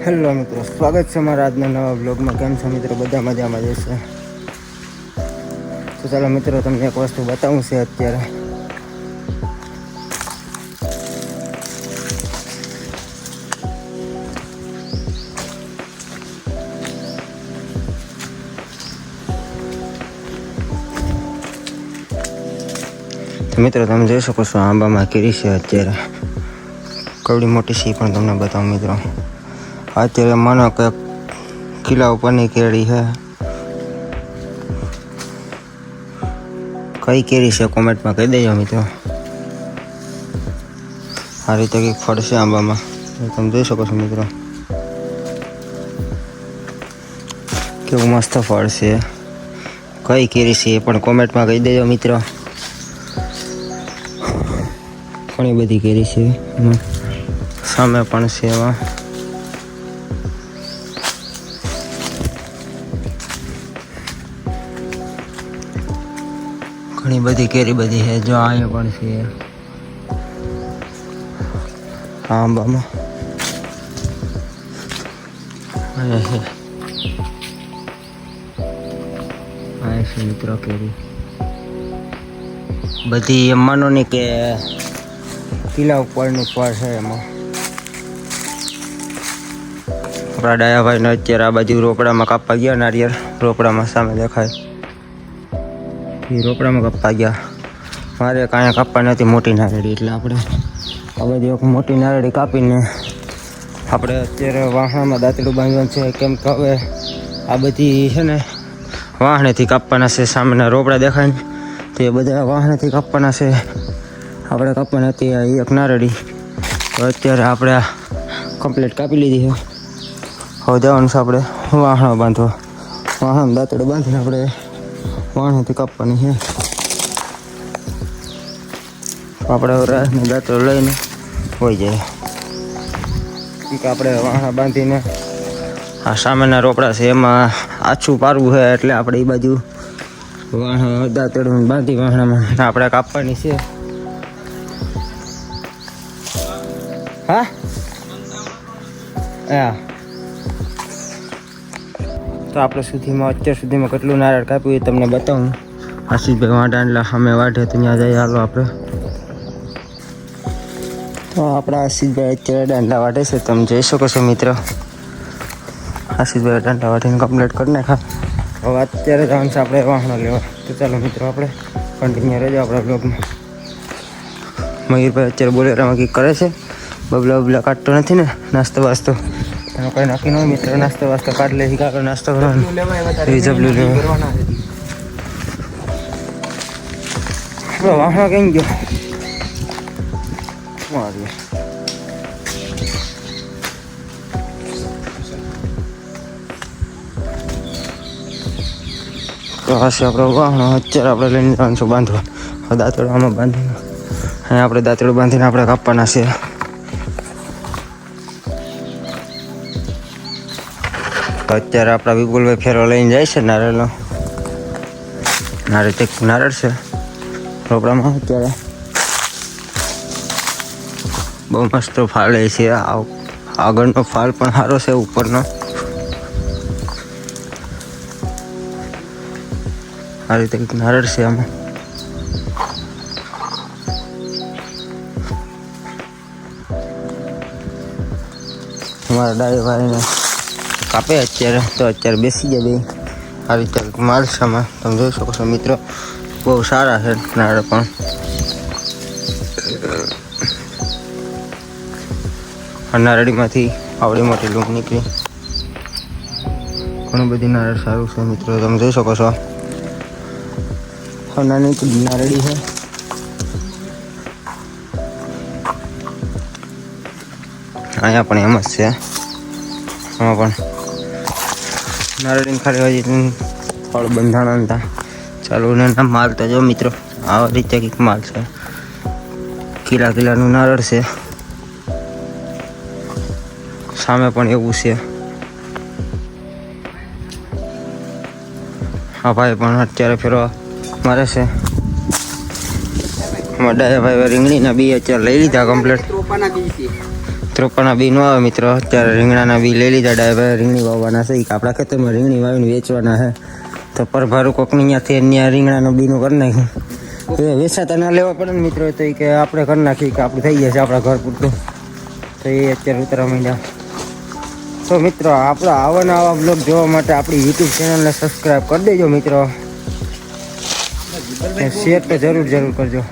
Hello મિત્રો, સ્વાગત છે મારા આજના નવા બ્લોગમાં. કેમ છો મિત્રો? બધા મજામાં જશે. તો ચાલો મિત્રો, તમને એક વસ્તુ બતાવું છે અત્યારે. મિત્રો તમે જોઈ શકો છો, આંબામાં કેરી છે અત્યારે. કવડી મોટી સી પણ તમને બતાવું મિત્રો. અત્યારે માનો કે કિલ્લા ઉપરની કેરી છે. કઈ કેરી છે કોમેન્ટમાં કહી દેજો મિત્રો. આ રીતે કંઈક ફળ છે આંબામાં, તમે જોઈ શકો છો મિત્રો. કેવું મસ્ત ફળ છે. કઈ કેરી છે એ પણ કોમેન્ટમાં કહી દેજો મિત્રો. ઘણી બધી કેરી છે, સામે પણ છે એમાં. ઘણી બધી કેરી બધી છે. જો અહીંયા પણ છે આંબામાં. અહીંયા છે મિત્રો કેરી બધી. એમ માનો ને કે કિલ્લા ઉપરની ફળ છે એમાં. આપણા ડાયાભાઈને અત્યારે આ બાજુ રોકડામાં કાપવા ગયા. નારિયેળ રોકડામાં સામે દેખાય એ રોકડામાં કાપવા ગયા. મારે કાંઈ કાપવા નથી મોટી નારળી, એટલે આપણે આ બધી એક મોટી નારળી કાપીને આપણે અત્યારે વાહણામાં દાંતડું બાંધવાનું છે. કેમ કે હવે આ બધી છે ને વાહણેથી કાપવાના છે. સામેના રોકડા દેખાય ને તો એ બધા વાહણેથી કાપવાના છે. આપણે કાપવાની હતી આ એક નારળી, તો અત્યારે આપણે આ કમ્પ્લીટ કાપી લીધી છે. હવે જવાનું છે આપણે વાહણા બાંધવા. વાહણ દાંતડું બાંધીને આપણે વાહણેથી કાપવાની છે. આપણે રાસને દાંતડું લઈને હોઈ જાય. કે આપણે વાહણા બાંધીને આ સામેના રોકડા છે એમાં આછું પારવું છે, એટલે આપણે એ બાજુ વાહણ દાંતડું બાંધી વાહણામાં આપણે કાપવાની છે. હા હા. તો આપણે અત્યાર સુધીમાં કેટલું નારિયેળ કાપ્યું એ તમને બતાવું. આશીષભાઈ વાંઢાંડલા સામે વાઢે તો ત્યાં જઈએ. હાલો આપણે. તો આપણા આશીષભાઈ અત્યારે દાંડલા વાઢે છે, તમે જોઈ શકો છો મિત્રો. આશીષભાઈ દાંડલા વાઢીને કમ્પ્લીટ કરી નાખા. હવે અત્યારે જવાનું છે આપણે વાહણો લેવા. તો ચાલો મિત્રો, આપણે કન્ટિન્યુ રહેજો આપણા બ્લોગમાં. મયુરભાઈ અત્યારે બોલેરામાં કંઈક કરે છે. બબલા બબલા કાઢતો નથી ને નાસ્તો વાસ્તો એનો કંઈ નક્કી ન હોય મિત્રો. નાસ્તો વાસ્તો કાઢ લે કાંકર નાસ્તો કરવાનો જબલું લેવા. વાહણો કેમ ગયો તો હશે આપણો વાહણો. અત્યારે આપણે લઈને જવાનું છું બાંધવા. દાંતડું આમાં બાંધીને અહીંયા આપણે દાંતડું બાંધીને આપણે કાપવાના છે. તો અત્યારે આપણા વિપુલભાઈ ફેરો લઈને જાય છે નારિયેળનો. નારિયેળ છે રોપડામાં. અત્યારે બહુ મસ્ત ફાળ છે. આગળનો ફાળ પણ સારો છે, ઉપરનો. આ રીતે એક નારિયેળ છે આમાં. અમારા ડાય ભાઈને કાપે અત્યારે, તો અત્યારે બેસી જાય બે. આ રીતે માલ છે આમાં, તમે જોઈ શકો છો મિત્રો. બહુ સારા છે નારિયેળ પણ. આ નારળીમાંથી આવડી મોટી લૂમ નીકળી. ઘણું બધી નારિયેળ સારું છે મિત્રો, તમે જોઈ શકો છો. નાની નારળી છે. અહીંયા પણ એમ જ છે. આમાં પણ નારળીને ખાલી હજી ફળ બંધાણા હતા. ચાલુ ને માલ તો જો મિત્રો આ રીતે કંઈક માલ છે. કિલ્લાનું નારળ છે. સામે પણ એવું છે. હા ભાઈ પણ અત્યારે ફેરવા મારે છે. અમારા ડાયા ભાઈ રીંગણીના બી અત્યારે લઈ લીધા કમ્પ્લીટ. તો રોપાના બી ન આવે મિત્રો. અત્યારે રીંગણાના બી લઈ લીધા ડાયભાઈ. રીંગણી વાવવાના છે કે આપણા ખેતરમાં રીંગણી વાવીને વેચવાના છે. તો પરભારું કોકની ત્યાંથી ત્યાં રીંગણાનું બીનું કરી નાખ્યું. એ વેચાતા ના લેવા પડે ને મિત્રો. તો એ કે આપણે કરી નાખીએ કે આપણે થઈ ગયા છે આપણા ઘર પૂરતું. તો એ અત્યારે ઉતરવા માંડ્યા. તો મિત્રો આપણા આવા બ્લોગ જોવા માટે આપણી યુટ્યુબ ચેનલને સબસ્ક્રાઈબ કરી દેજો મિત્રો. શેર તો જરૂર કરજો.